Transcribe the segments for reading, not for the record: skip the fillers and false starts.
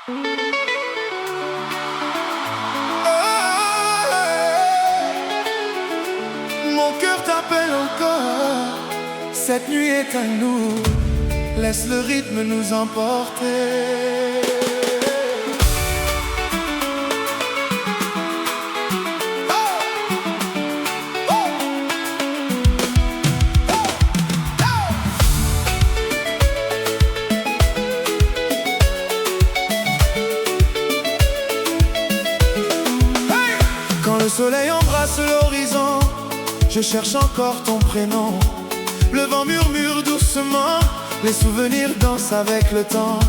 Mon cœur t'appelle encore, cette nuit est à nous, laisse le rythme nous emporter. Quand le soleil embrasse l'horizon, je cherche encore ton prénom. Le vent murmure doucement, les souvenirs dansent avec le temps.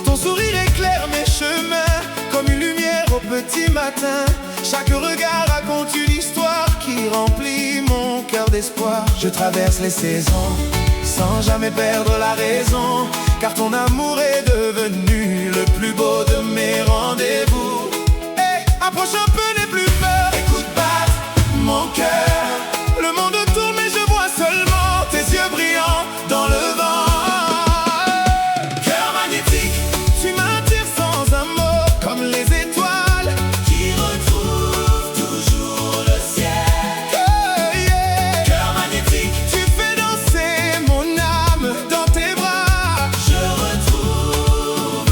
Ton sourire éclaire mes chemins, comme une lumière au petit matin. Chaque regard raconte une histoire qui remplit mon cœur d'espoir. Je traverse les saisons, sans jamais perdre la raison, car ton amour est devenu le plus beau de mes rendez-vous. Hey, approche un peu, n'aie plus peur, écoute battre mon cœur. Le monde tourne mais je vois seulement tes yeux brillants dans le vent. Cœur magnétique, tu m'attires sans un mot, comme les étoiles qui retrouvent toujours le ciel. Yeah. Cœur magnétique, tu fais danser mon âme dans tes bras. Je retrouve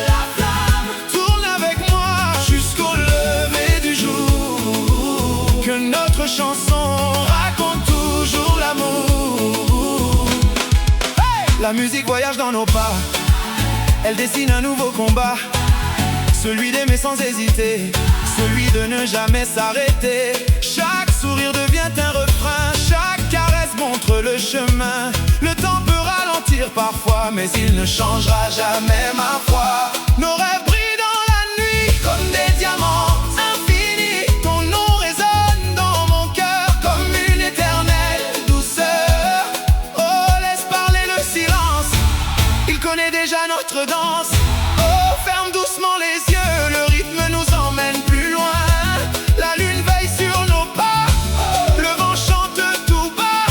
la flamme, tourne avec moi jusqu'au lever du jour. Que notre chanson raconte toujours l'amour. Hey! La musique voyage dans nos pas, elle dessine un nouveau combat, celui d'aimer sans hésiter, celui de ne jamais s'arrêter. Chaque sourire devient un refrain, chaque caresse montre le chemin. Le temps peut ralentir parfois, mais il ne changera jamais ma foi. Nos rêves brillent dans la nuit comme des diamants infinis. Ton nom résonne dans mon cœur comme une éternelle douceur. Oh, laisse parler le silence, il connaît déjà notre danse. Oh, ferme doucement les yeux, le rythme nous emmène plus loin. La lune veille sur nos pas, le vent chante tout bas,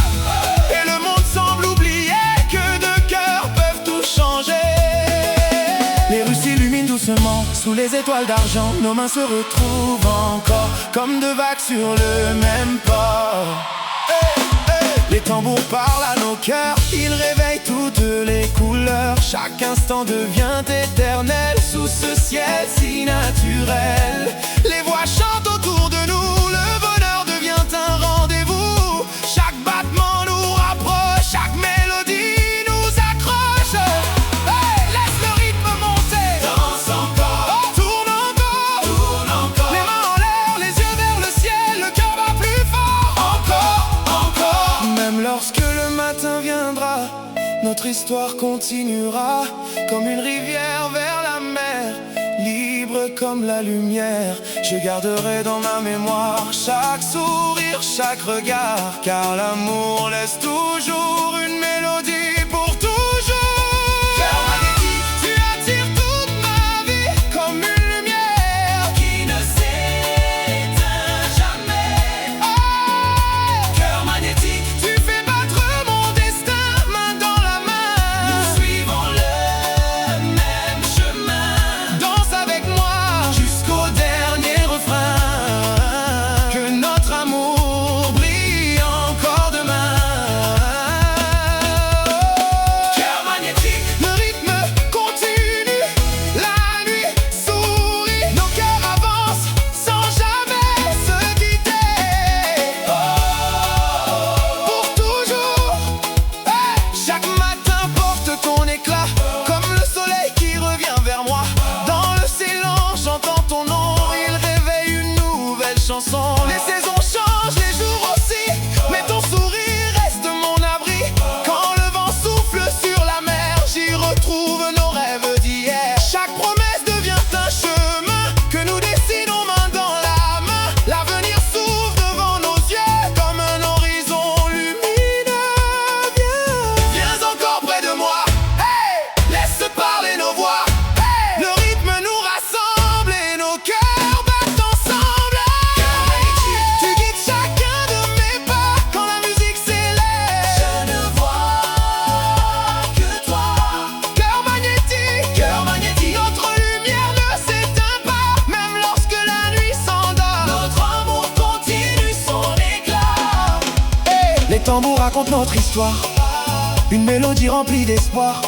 et le monde semble oublier que deux cœurs peuvent tout changer. Les rues s'illuminent doucement, sous les étoiles d'argent, nos mains se retrouvent encore, comme deux vagues sur le même port. Hey, hey. Les tambours parlent à nos cœurs, ils réveillent toutes les couleurs. Chaque instant devient éternel sous ce ciel si naturel. Les voix chantent autour de nous, le bonheur devient un rendez-vous. Chaque battement nous rapproche, chaque mélodie nous accroche. Hey, laisse le rythme monter, danse encore, oh, tourne encore, les mains en l'air, les yeux vers le ciel, le cœur bat plus fort. Encore. Même lorsque le matin viendra, notre histoire continuera, comme une rivière vers la mer, libre comme la lumière. Je garderai dans ma mémoire chaque sourire, chaque regard, car l'amour laisse toujours une mélodie pour toujours. Cœur magnétique, tu attires toute ma vie comme une lumière qui ne s'éteint jamais. Oh, cœur magnétique, tu fais battre mon destin main dans la main. Nous suivons le même chemin. Danse avec moi jusqu'au dernier refrain. Que notre amour brille encore demain. tambours racontent notre histoire, une mélodie remplie d'espoir.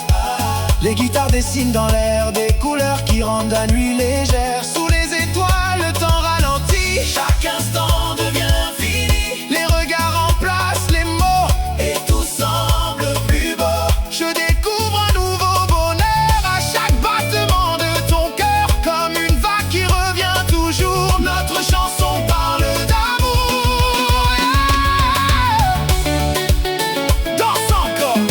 Les guitares dessinent dans l'air des couleurs qui rendent la nuit légère. Sous les étoiles, le temps ralentit, chaque instant devient infini. Les regards remplacent les mots et tout semble plus beau. Je découvre un nouveau bonheur à chaque battement de ton cœur, comme une vague qui revient toujours. Notre chanson parle d'amour. Danse encore,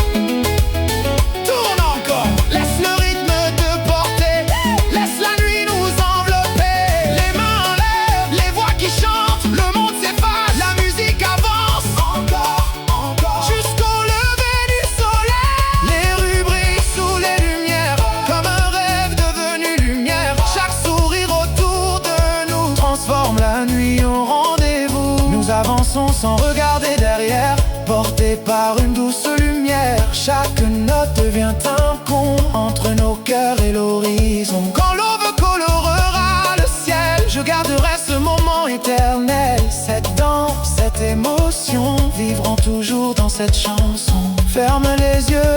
tourne encore, laisse le rythme te porter, laisse la nuit nous envelopper. Les mains en l'air, les voix qui chantent, le monde s'efface, la musique avance. Encore, encore, jusqu'au lever du soleil. Les rues brillent sous les lumières, comme un rêve devenu lumière. Chaque sourire autour de nous transforme la nuit en rendez-vous. Nous avançons sans regarder derrière, portés par une douce lumière. Chaque note devient un pont entre nos cœurs et l'horizon. Quand l'aube colorera le ciel, je garderai ce moment éternel. Cette danse, cette émotion vivront toujours dans cette chanson. Ferme les yeux,